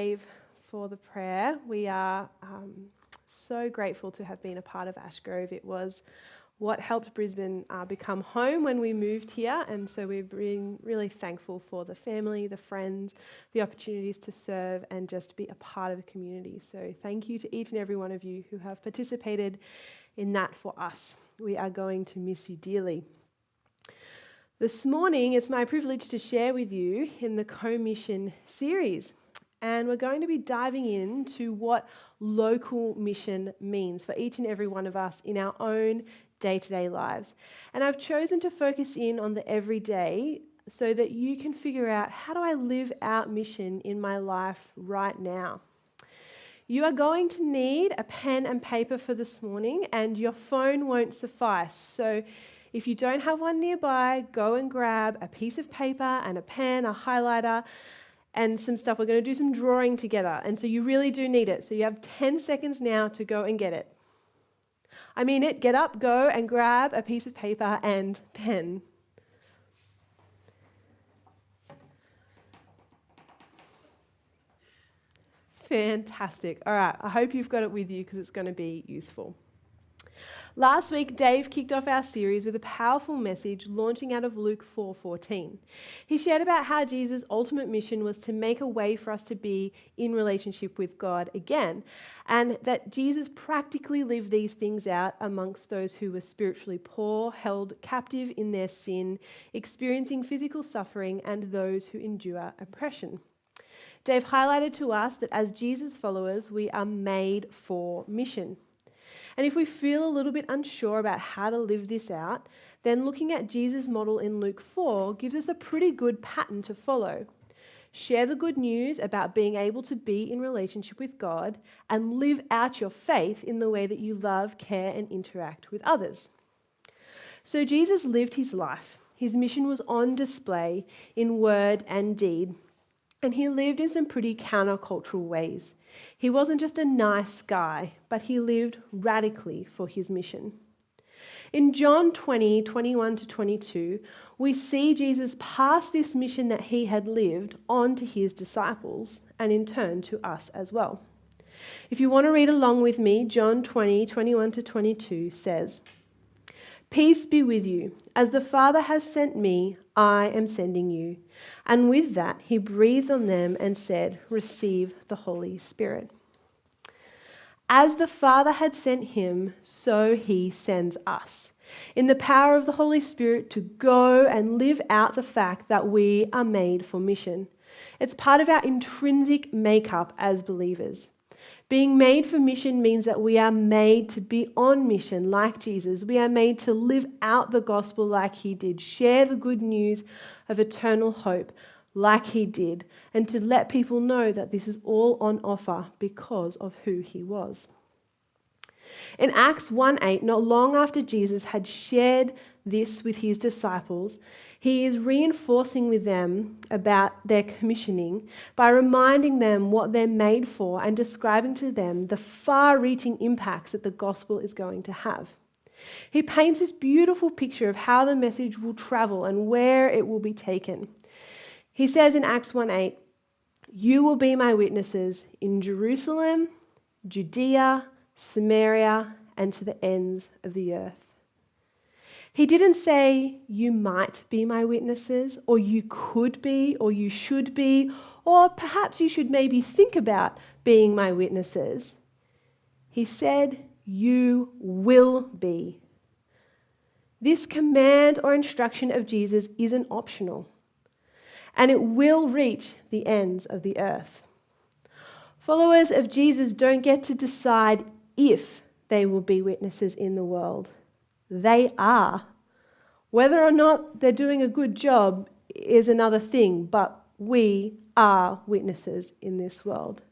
Dave for the prayer. We are so grateful to have been a part of Ashgrove. It was what helped Brisbane become home when we moved here, and so we've been really thankful for the family, the friends, the opportunities to serve and just be a part of the community. So thank you to each and every one of you who have participated in that for us. We are going to miss you dearly. This morning, it's my privilege to share with you in the Co-Mission series. And we're going to be diving into what local mission means for each and every one of us in our own day-to-day lives. And I've chosen to focus in on the everyday so that you can figure out, how do I live out mission in my life right now? You are going to need a pen and paper for this morning, and your phone won't suffice. So if you don't have one nearby, go and grab a piece of paper and a pen, a highlighter, and some stuff. We're going to do some drawing together, and so you really do need it. So you have 10 seconds now to go and get it. I mean it. Get up, go and grab a piece of paper and pen. Fantastic. All right, I hope you've got it with you because it's going to be useful. Last week, Dave kicked off our series with a powerful message launching out of Luke 4:14. He shared about how Jesus' ultimate mission was to make a way for us to be in relationship with God again, and that Jesus practically lived these things out amongst those who were spiritually poor, held captive in their sin, experiencing physical suffering, and those who endure oppression. Dave highlighted to us that as Jesus followers, we are made for mission. And if we feel a little bit unsure about how to live this out, then looking at Jesus' model in Luke 4 gives us a pretty good pattern to follow. Share the good news about being able to be in relationship with God and live out your faith in the way that you love, care, and interact with others. So Jesus lived his life. His mission was on display in word and deed. And he lived in some pretty countercultural ways. He wasn't just a nice guy, but he lived radically for his mission. In John 20:21-22, we see Jesus pass this mission that he had lived on to his disciples and in turn to us as well. If you want to read along with me, John 20:21-22 says, "Peace be with you. As the Father has sent me, I am sending you." And with that, he breathed on them and said, "Receive the Holy Spirit." As the Father had sent him, so he sends us, in the power of the Holy Spirit, to go and live out the fact that we are made for mission. It's part of our intrinsic makeup as believers. Being made for mission means that we are made to be on mission like Jesus. We are made to live out the gospel like he did, share the good news of eternal hope like he did, and to let people know that this is all on offer because of who he was. In Acts 1:8, not long after Jesus had shared this with his disciples, he is reinforcing with them about their commissioning by reminding them what they're made for and describing to them the far-reaching impacts that the gospel is going to have. He paints this beautiful picture of how the message will travel and where it will be taken. He says in Acts 1:8, "You will be my witnesses in Jerusalem, Judea, Samaria, and to the ends of the earth." He didn't say, "You might be my witnesses," or "You could be," or "You should be," or "Perhaps you should maybe think about being my witnesses." He said, "You will be." This command or instruction of Jesus isn't optional, and it will reach the ends of the earth. Followers of Jesus don't get to decide if they will be witnesses in the world. They are. Whether or not they're doing a good job is another thing, but we are witnesses in this world.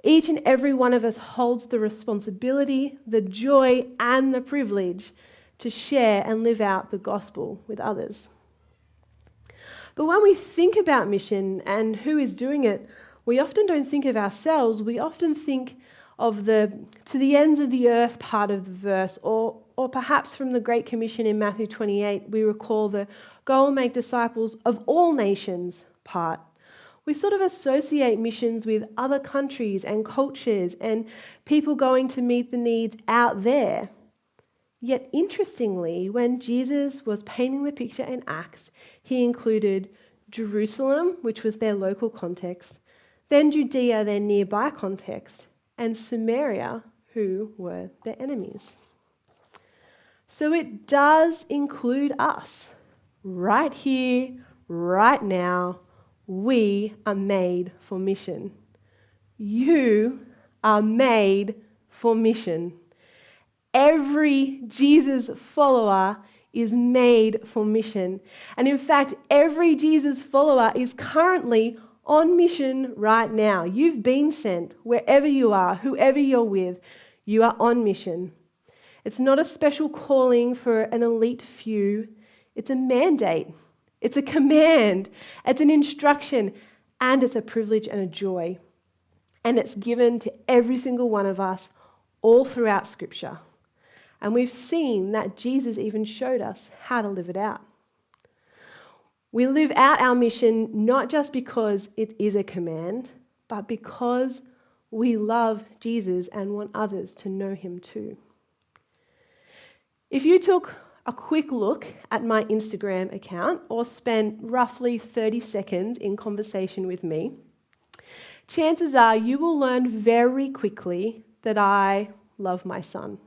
Each and every one of us holds the responsibility, the joy, and the privilege to share and live out the gospel with others. But when we think about mission and who is doing it, we often don't think of ourselves. We often think of the "to the ends of the earth" part of the verse, or perhaps from the Great Commission in Matthew 28, we recall the "go and make disciples of all nations" part, We sort of associate missions with other countries and cultures and people going to meet the needs out there. Yet interestingly, when Jesus was painting the picture in Acts, he included Jerusalem, which was their local context, then Judea, their nearby context, and Samaria, who were their enemies. So it does include us. Right here, right now, we are made for mission. You are made for mission. Every Jesus follower is made for mission. And in fact, every Jesus follower is currently on mission right now. You've been sent wherever you are, whoever you're with, you are on mission. It's not a special calling for an elite few. It's a mandate. It's a command. It's an instruction. And it's a privilege and a joy. And it's given to every single one of us all throughout Scripture. And we've seen that Jesus even showed us how to live it out. We live out our mission not just because it is a command, but because we love Jesus and want others to know him too. If you took a quick look at my Instagram account or spent roughly 30 seconds in conversation with me, chances are you will learn very quickly that I love my son.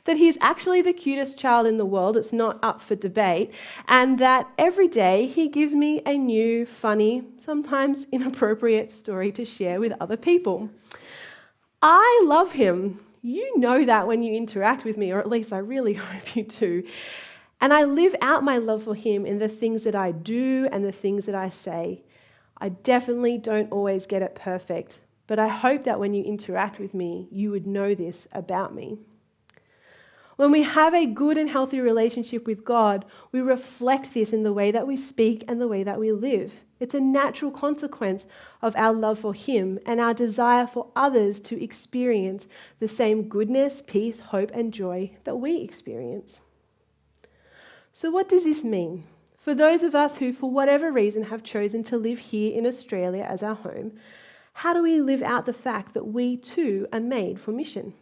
That he's actually the cutest child in the world, it's not up for debate, and that every day he gives me a new, funny, sometimes inappropriate story to share with other people. I love him. You know that when you interact with me, or at least I really hope you do. And I live out my love for him in the things that I do and the things that I say. I definitely don't always get it perfect, but I hope that when you interact with me, you would know this about me. When we have a good and healthy relationship with God, we reflect this in the way that we speak and the way that we live. It's a natural consequence of our love for him and our desire for others to experience the same goodness, peace, hope, and joy that we experience. So what does this mean? For those of us who, for whatever reason, have chosen to live here in Australia as our home, how do we live out the fact that we too are made for mission?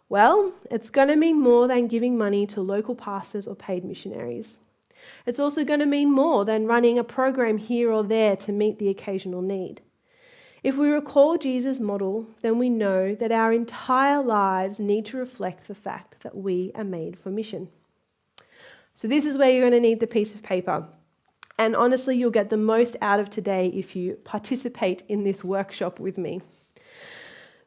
Well, it's going to mean more than giving money to local pastors or paid missionaries. It's also going to mean more than running a program here or there to meet the occasional need. If we recall Jesus' model, then we know that our entire lives need to reflect the fact that we are made for mission. So this is where you're going to need the piece of paper. And honestly, you'll get the most out of today if you participate in this workshop with me.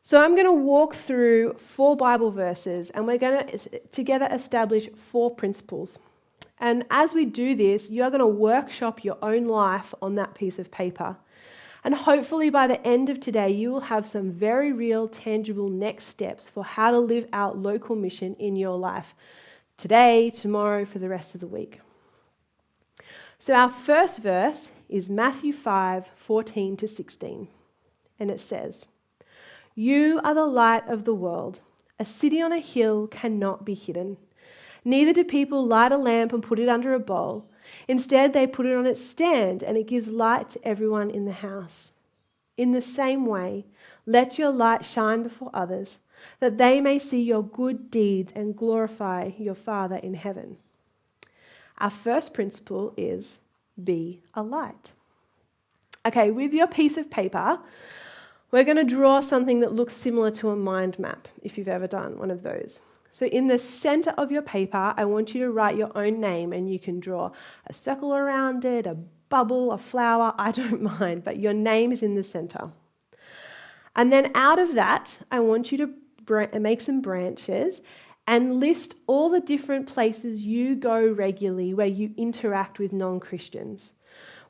So I'm going to walk through 4 Bible verses and we're going to together establish 4 principles. And as we do this, you are going to workshop your own life on that piece of paper. And hopefully by the end of today, you will have some very real, tangible next steps for how to live out local mission in your life today, tomorrow, for the rest of the week. So our first verse is Matthew 5:14-16. And it says, "You are the light of the world. A city on a hill cannot be hidden. Neither do people light a lamp and put it under a bowl. Instead, they put it on its stand, and it gives light to everyone in the house. In the same way, let your light shine before others, that they may see your good deeds and glorify your Father in heaven." Our first principle is be a light. Okay, with your piece of paper, we're going to draw something that looks similar to a mind map, if you've ever done one of those. So in the center of your paper, I want you to write your own name, and you can draw a circle around it, a bubble, a flower, I don't mind, but your name is in the center. And then out of that, I want you to make some branches and list all the different places you go regularly where you interact with non-Christians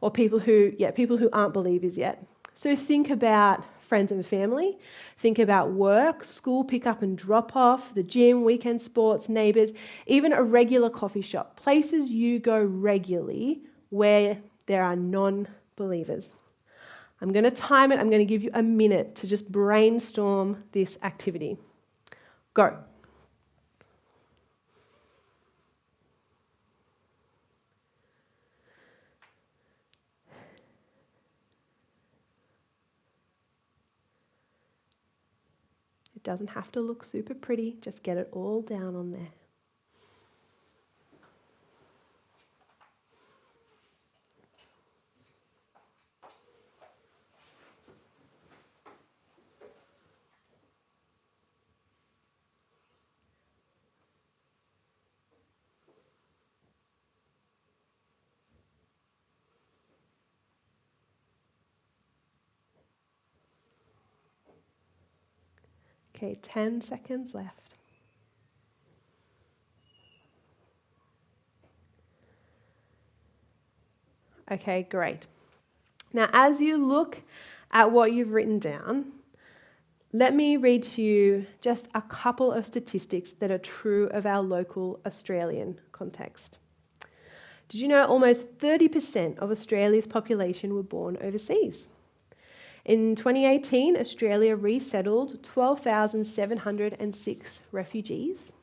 or people who aren't believers yet. So think about friends and family, think about work, school pickup and drop off, the gym, weekend sports, neighbours, even a regular coffee shop, places you go regularly where there are non-believers. I'm going to time it. I'm going to give you a minute to just brainstorm this activity. Go. It doesn't have to look super pretty, just get it all down on there. Okay, 10 seconds left. Okay, great. Now, as you look at what you've written down, let me read to you just a couple of statistics that are true of our local Australian context. Did you know almost 30% of Australia's population were born overseas? In 2018, Australia resettled 12,706 refugees.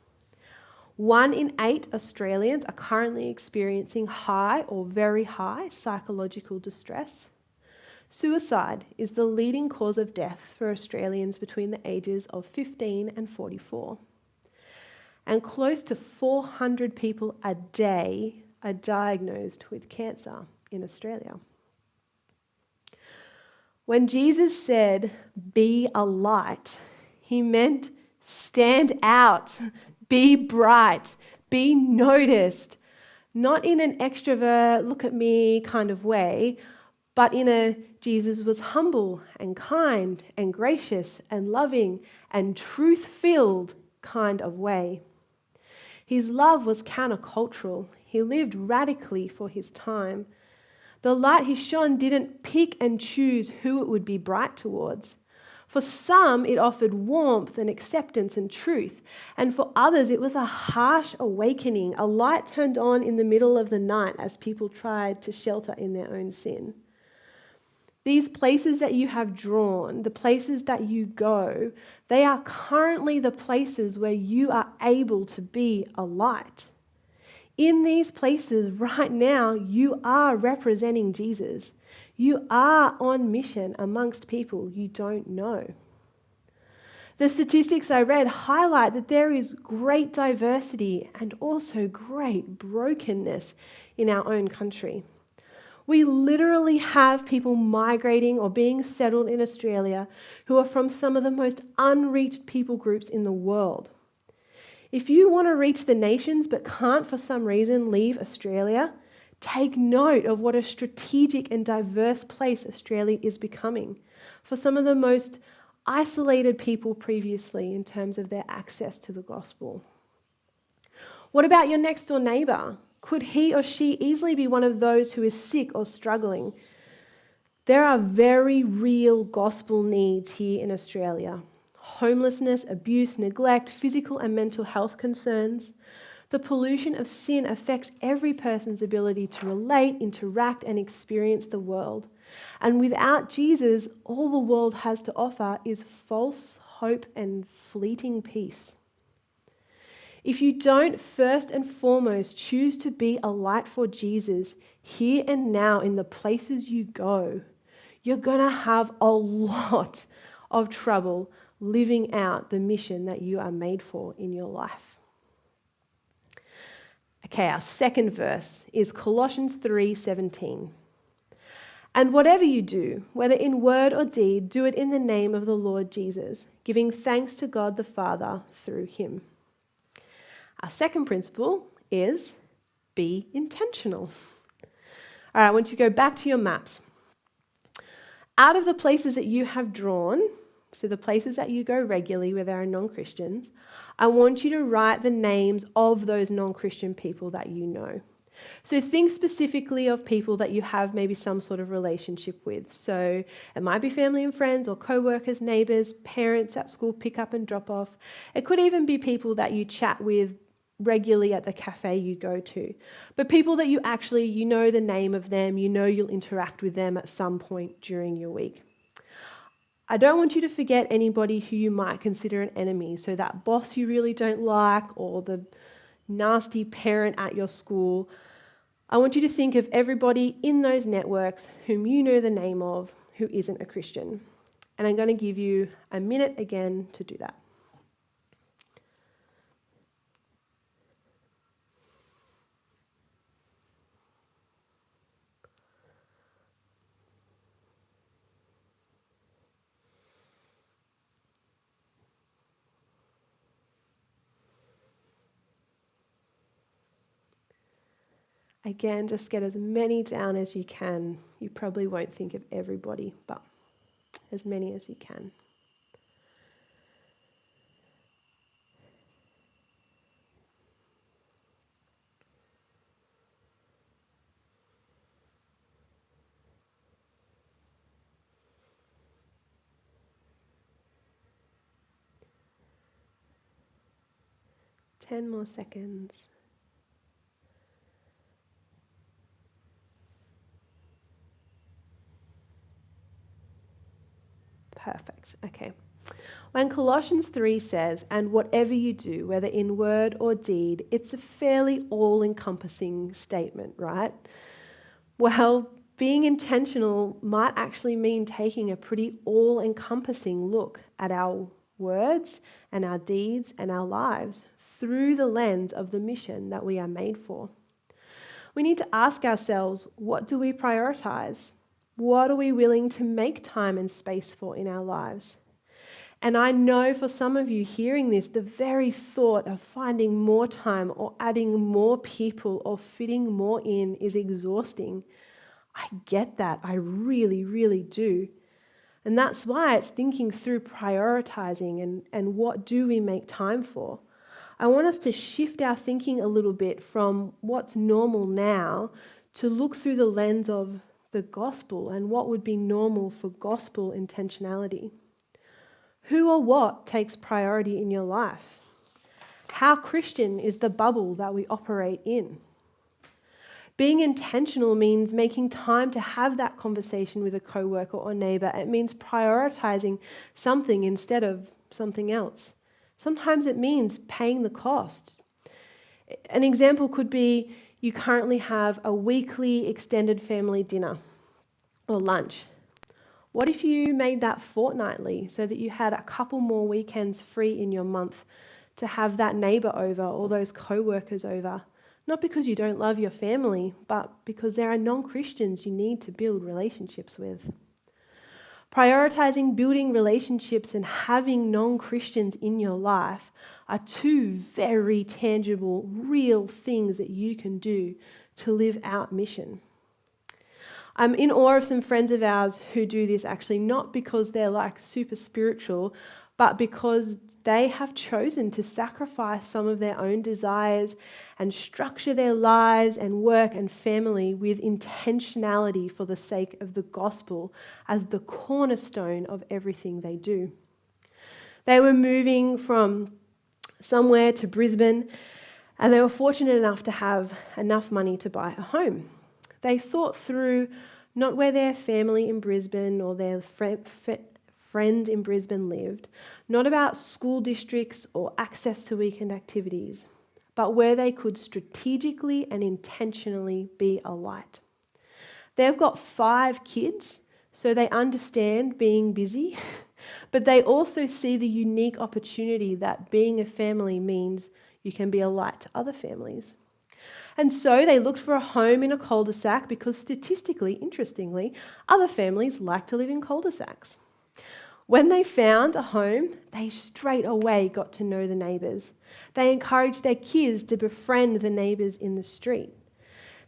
1 in 8 Australians are currently experiencing high or very high psychological distress. Suicide is the leading cause of death for Australians between the ages of 15 and 44. And close to 400 people a day are diagnosed with cancer in Australia. When Jesus said, "Be a light," he meant stand out, be bright, be noticed, not in an extrovert, look at me kind of way, but in a Jesus was humble and kind and gracious and loving and truth-filled kind of way. His love was countercultural. He lived radically for his time. The light he shone didn't pick and choose who it would be bright towards. For some, it offered warmth and acceptance and truth. And for others, it was a harsh awakening, a light turned on in the middle of the night as people tried to shelter in their own sin. These places that you have drawn, the places that you go, they are currently the places where you are able to be a light. In these places right now, you are representing Jesus. You are on mission amongst people you don't know. The statistics I read highlight that there is great diversity and also great brokenness in our own country. We literally have people migrating or being settled in Australia who are from some of the most unreached people groups in the world. If you want to reach the nations but can't for some reason leave Australia, take note of what a strategic and diverse place Australia is becoming for some of the most isolated people previously in terms of their access to the gospel. What about your next door neighbour? Could he or she easily be one of those who is sick or struggling? There are very real gospel needs here in Australia. Homelessness, abuse, neglect, physical and mental health concerns. The pollution of sin affects every person's ability to relate, interact, and experience the world. And without Jesus, all the world has to offer is false hope and fleeting peace. If you don't first and foremost choose to be a light for Jesus here and now in the places you go, you're going to have a lot of trouble living out the mission that you are made for in your life. Okay, our second verse is Colossians 3:17. And whatever you do, whether in word or deed, do it in the name of the Lord Jesus, giving thanks to God the Father through him. Our second principle is be intentional. All right, I want you to go back to your maps. Out of the places that you have drawn, so the places that you go regularly where there are non-Christians, I want you to write the names of those non-Christian people that you know. So think specifically of people that you have maybe some sort of relationship with. So it might be family and friends or co-workers, neighbours, parents at school pick up and drop off. It could even be people that you chat with regularly at the cafe you go to. But people that you know the name of them, you know you'll interact with them at some point during your week. I don't want you to forget anybody who you might consider an enemy. So that boss you really don't like or the nasty parent at your school. I want you to think of everybody in those networks whom you know the name of who isn't a Christian. And I'm going to give you a minute again to do that. Again, just get as many down as you can. You probably won't think of everybody, but as many as you can. Ten more seconds. Perfect. Okay. When Colossians 3 says, and whatever you do, whether in word or deed, it's a fairly all-encompassing statement, right? Well, being intentional might actually mean taking a pretty all-encompassing look at our words and our deeds and our lives through the lens of the mission that we are made for. We need to ask ourselves, what do we prioritize? What are we willing to make time and space for in our lives? And I know for some of you hearing this, the very thought of finding more time or adding more people or fitting more in is exhausting. I get that. I really, really do. And that's why it's thinking through prioritizing and what do we make time for. I want us to shift our thinking a little bit from what's normal now to look through the lens of the gospel and what would be normal for gospel intentionality. Who or what takes priority in your life? How Christian is the bubble that we operate in? Being intentional means making time to have that conversation with a coworker or neighbor. It means prioritizing something instead of something else. Sometimes it means paying the cost. An example could be you currently have a weekly extended family dinner or lunch. What if you made that fortnightly so that you had a couple more weekends free in your month to have that neighbor over or those co-workers over? Not because you don't love your family, but because there are non-Christians you need to build relationships with. Prioritizing building relationships and having non-Christians in your life are two very tangible, real things that you can do to live out mission. I'm in awe of some friends of ours who do this actually, not because they're like super spiritual, but because they have chosen to sacrifice some of their own desires and structure their lives and work and family with intentionality for the sake of the gospel as the cornerstone of everything they do. They were moving from somewhere to Brisbane, and they were fortunate enough to have enough money to buy a home. They thought through not where their family in Brisbane or their friends in Brisbane lived, not about school districts or access to weekend activities, but where they could strategically and intentionally be a light. They've got 5 kids, so they understand being busy, but they also see the unique opportunity that being a family means you can be a light to other families. And so they looked for a home in a cul-de-sac because statistically, interestingly, other families like to live in cul-de-sacs. When they found a home, they straight away got to know the neighbours. They encouraged their kids to befriend the neighbours in the street.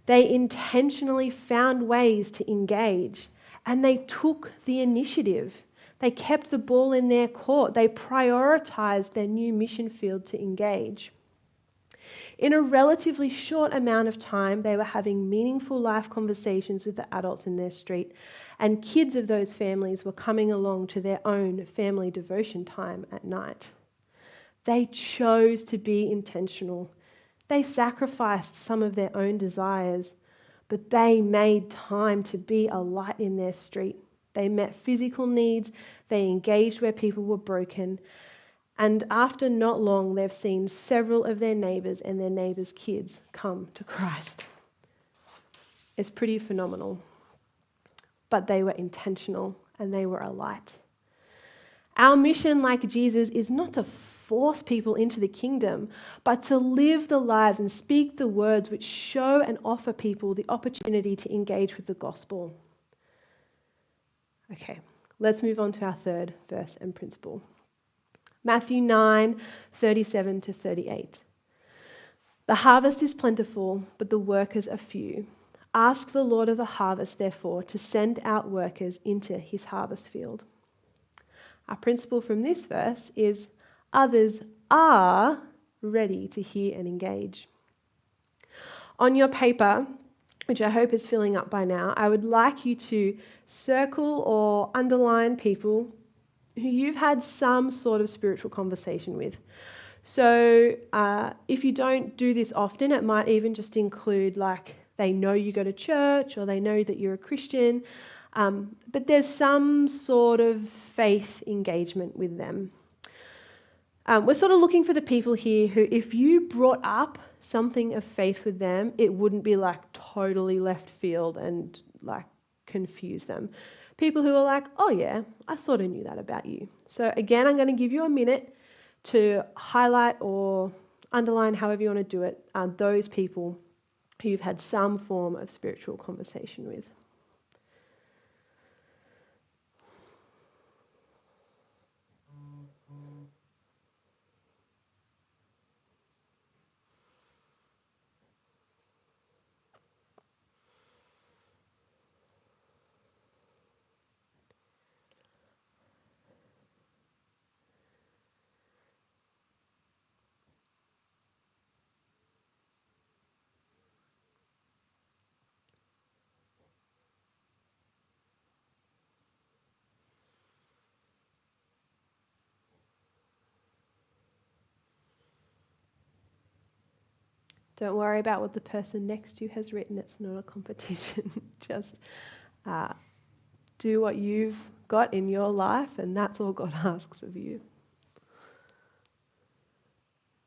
They intentionally found ways to engage, and they took the initiative. They kept the ball in their court. They prioritised their new mission field to engage. In a relatively short amount of time, they were having meaningful life conversations with the adults in their street, and kids of those families were coming along to their own family devotion time at night. They chose to be intentional. They sacrificed some of their own desires, but they made time to be a light in their street. They met physical needs, they engaged where people were broken, and after not long, they've seen several of their neighbours and their neighbours' kids come to Christ. It's pretty phenomenal. But they were intentional and they were a light. Our mission, like Jesus, is not to force people into the kingdom, but to live the lives and speak the words which show and offer people the opportunity to engage with the gospel. Okay, let's move on to our third verse and principle. Matthew 9, 37 to 38. The harvest is plentiful, but the workers are few. Ask the Lord of the harvest, therefore, to send out workers into his harvest field. Our principle from this verse is others are ready to hear and engage. On your paper, which I hope is filling up by now, I would like you to circle or underline people who you've had some sort of spiritual conversation with. So if you don't do this often, it might even just include like they know you go to church or they know that you're a Christian, but there's some sort of faith engagement with them. We're sort of looking for the people here who, if you brought up something of faith with them, it wouldn't be like totally left field and like confuse them. People who are like, oh yeah, I sort of knew that about you. So again, I'm going to give you a minute to highlight or underline, however you want to do it, those people who you've had some form of spiritual conversation with. Don't worry about what the person next to you has written. It's not a competition. Just do what you've got in your life, and that's all God asks of you.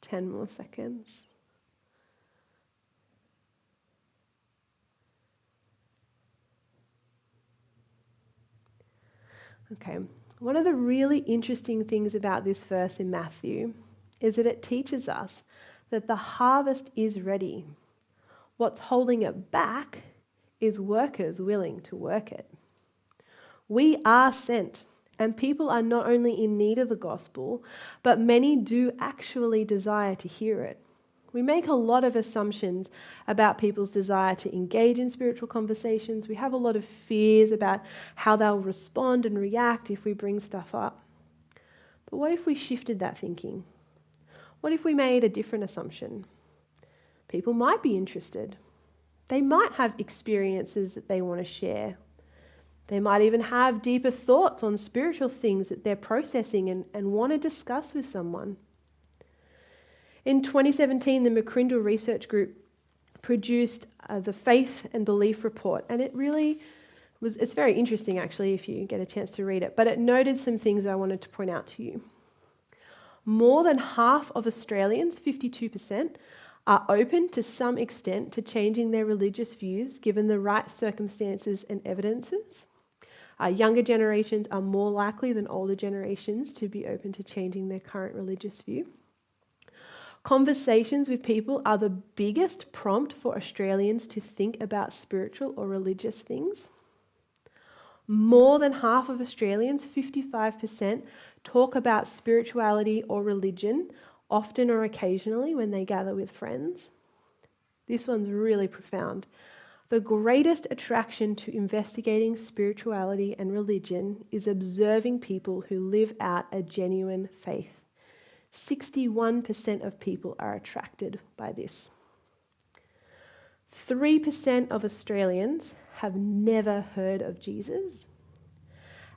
10 more seconds. Okay, one of the really interesting things about this verse in Matthew is that it teaches us that the harvest is ready. What's holding it back is workers willing to work it. We are sent, and people are not only in need of the gospel, but many do actually desire to hear it. We make a lot of assumptions about people's desire to engage in spiritual conversations. We have a lot of fears about how they'll respond and react if we bring stuff up. But what if we shifted that thinking? What if we made a different assumption? People might be interested. They might have experiences that they want to share. They might even have deeper thoughts on spiritual things that they're processing and want to discuss with someone. In 2017, the McCrindle Research Group produced the Faith and Belief Report, and it really it's very interesting actually if you get a chance to read it, but it noted some things I wanted to point out to you. More than half of Australians, 52%, are open to some extent to changing their religious views given the right circumstances and evidences. Younger generations are more likely than older generations to be open to changing their current religious view. Conversations with people are the biggest prompt for Australians to think about spiritual or religious things. More than half of Australians, 55%, talk about spirituality or religion often or occasionally when they gather with friends. This one's really profound. The greatest attraction to investigating spirituality and religion is observing people who live out a genuine faith. 61% of people are attracted by this. 3% of Australians have never heard of Jesus,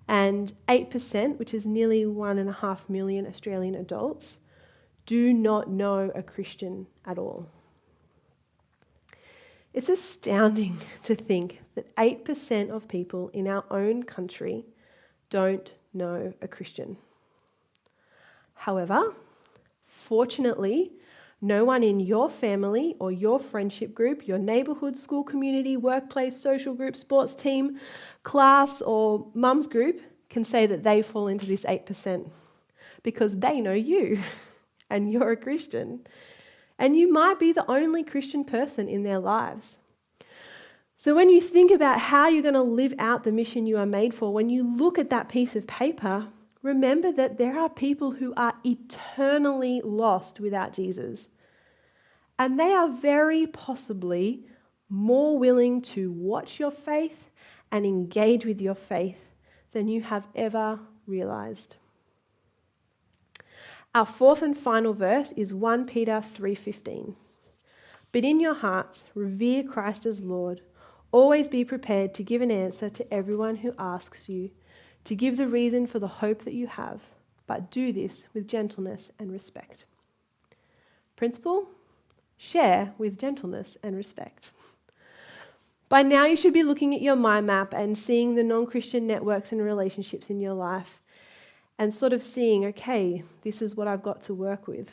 and 8%, which is nearly 1.5 million Australian adults, do not know a Christian at all. It's astounding to think that 8% of people in our own country don't know a Christian. However, fortunately, no one in your family or your friendship group, your neighbourhood, school community, workplace, social group, sports team, class or mum's group can say that they fall into this 8% because they know you and you're a Christian. And you might be the only Christian person in their lives. So when you think about how you're going to live out the mission you are made for, when you look at that piece of paper, remember that there are people who are eternally lost without Jesus. And they are very possibly more willing to watch your faith and engage with your faith than you have ever realized. Our fourth and final verse is 1 Peter 3:15. But in your hearts, revere Christ as Lord. Always be prepared to give an answer to everyone who asks you, to give the reason for the hope that you have, but do this with gentleness and respect. Principle? Share with gentleness and respect. By now you should be looking at your mind map and seeing the non-Christian networks and relationships in your life and sort of seeing, okay, this is what I've got to work with.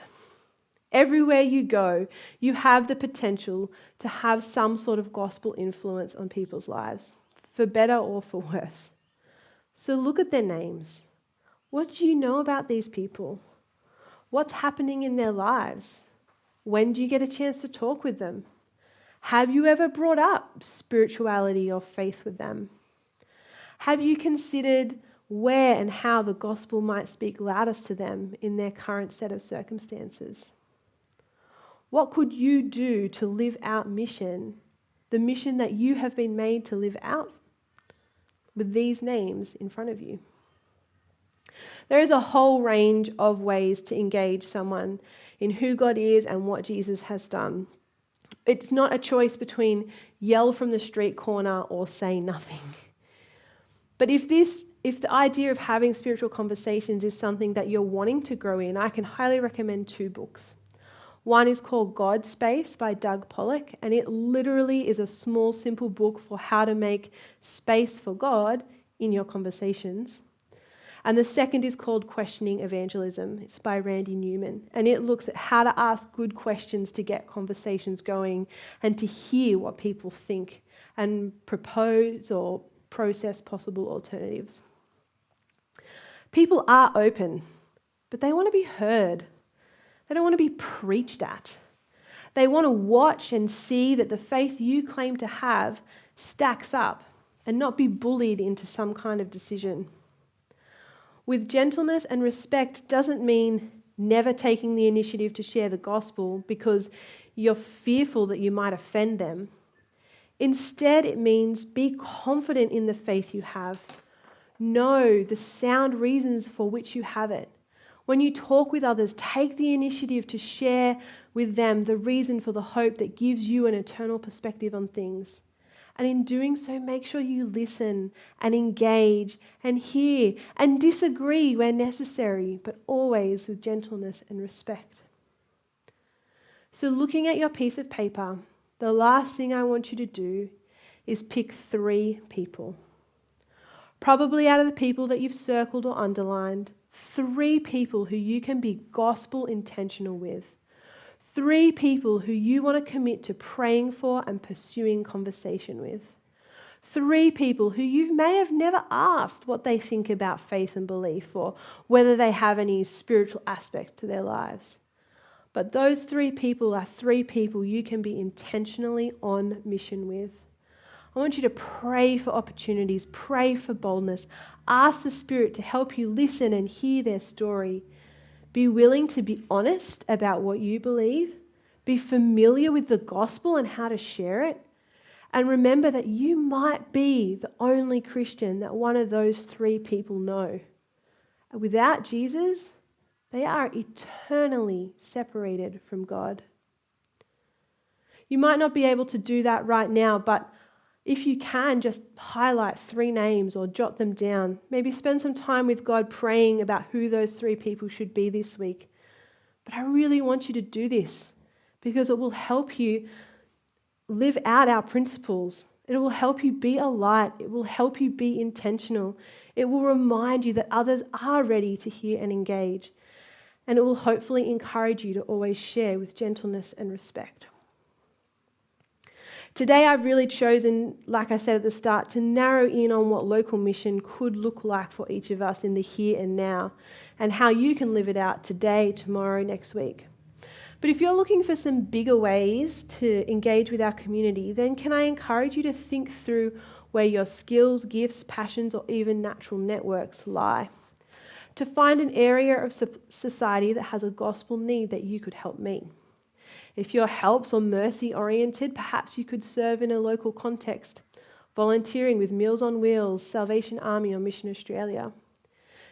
Everywhere you go, you have the potential to have some sort of gospel influence on people's lives, for better or for worse. So look at their names. What do you know about these people? What's happening in their lives? When do you get a chance to talk with them? Have you ever brought up spirituality or faith with them? Have you considered where and how the gospel might speak loudest to them in their current set of circumstances? What could you do to live out mission, the mission that you have been made to live out, with these names in front of you? There is a whole range of ways to engage someone in who God is and what Jesus has done. It's not a choice between yell from the street corner or say nothing. But if the idea of having spiritual conversations is something that you're wanting to grow in, I can highly recommend 2 books. One is called God Space by Doug Pollock, and it literally is a small, simple book for how to make space for God in your conversations. And the second is called Questioning Evangelism. It's by Randy Newman, and it looks at how to ask good questions to get conversations going and to hear what people think and propose or process possible alternatives. People are open, but they want to be heard. They don't want to be preached at. They want to watch and see that the faith you claim to have stacks up and not be bullied into some kind of decision. With gentleness and respect doesn't mean never taking the initiative to share the gospel because you're fearful that you might offend them. Instead, it means be confident in the faith you have. Know the sound reasons for which you have it. When you talk with others, take the initiative to share with them the reason for the hope that gives you an eternal perspective on things. And in doing so, make sure you listen and engage and hear and disagree where necessary, but always with gentleness and respect. So looking at your piece of paper, the last thing I want you to do is pick 3 people. Probably out of the people that you've circled or underlined, 3 people who you can be gospel intentional with. 3 people who you want to commit to praying for and pursuing conversation with. 3 people who you may have never asked what they think about faith and belief or whether they have any spiritual aspects to their lives. But those 3 people are 3 people you can be intentionally on mission with. I want you to pray for opportunities, pray for boldness, ask the Spirit to help you listen and hear their story. Be willing to be honest about what you believe. Be familiar with the gospel and how to share it. And remember that you might be the only Christian that one of those 3 people know. And without Jesus, they are eternally separated from God. You might not be able to do that right now, but if you can, just highlight 3 names or jot them down. Maybe spend some time with God praying about who those 3 people should be this week. But I really want you to do this because it will help you live out our principles. It will help you be a light. It will help you be intentional. It will remind you that others are ready to hear and engage. And it will hopefully encourage you to always share with gentleness and respect. Today I've really chosen, like I said at the start, to narrow in on what local mission could look like for each of us in the here and now, and how you can live it out today, tomorrow, next week. But if you're looking for some bigger ways to engage with our community, then can I encourage you to think through where your skills, gifts, passions, or even natural networks lie. To find an area of society that has a gospel need that you could help meet. If you're helps or mercy oriented, perhaps you could serve in a local context, volunteering with Meals on Wheels, Salvation Army, or Mission Australia.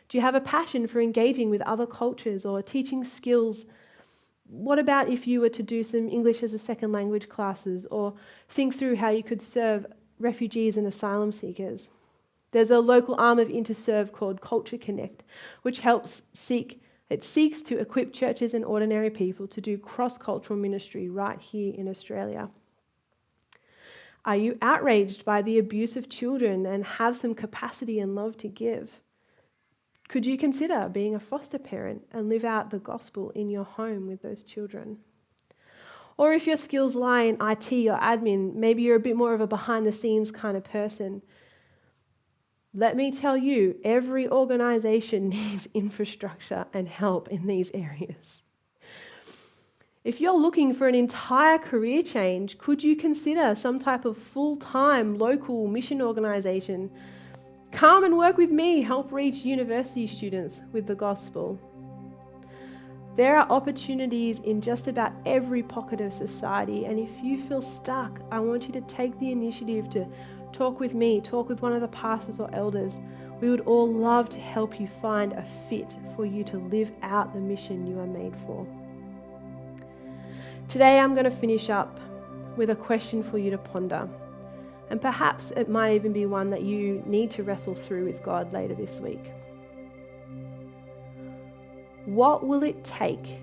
Do you have a passion for engaging with other cultures or teaching skills? What about if you were to do some English as a second language classes or think through how you could serve refugees and asylum seekers? There's a local arm of Interserve called Culture Connect, which seeks to equip churches and ordinary people to do cross-cultural ministry right here in Australia. Are you outraged by the abuse of children and have some capacity and love to give? Could you consider being a foster parent and live out the gospel in your home with those children? Or if your skills lie in IT or admin, maybe you're a bit more of a behind-the-scenes kind of person. Let me tell you, every organisation needs infrastructure and help in these areas. If you're looking for an entire career change, could you consider some type of full-time local mission organisation? Come and work with me, help reach university students with the gospel. There are opportunities in just about every pocket of society, and if you feel stuck, I want you to take the initiative to talk with me, talk with one of the pastors or elders. We would all love to help you find a fit for you to live out the mission you are made for. Today I'm going to finish up with a question for you to ponder. And perhaps it might even be one that you need to wrestle through with God later this week. What will it take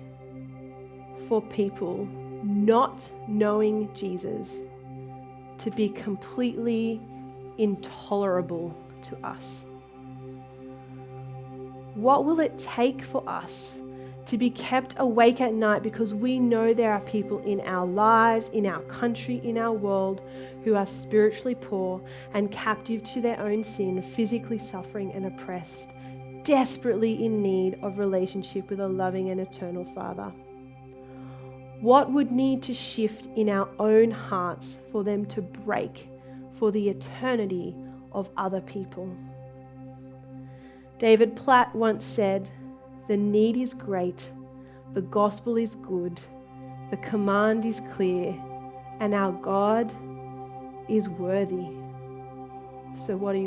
for people not knowing Jesus to be completely intolerable to us? What will it take for us to be kept awake at night because we know there are people in our lives, in our country, in our world who are spiritually poor and captive to their own sin, physically suffering and oppressed, desperately in need of relationship with a loving and eternal Father? What would need to shift in our own hearts for them to break for the eternity of other people? David Platt once said, "The need is great, the gospel is good, the command is clear, and our God is worthy." So what are you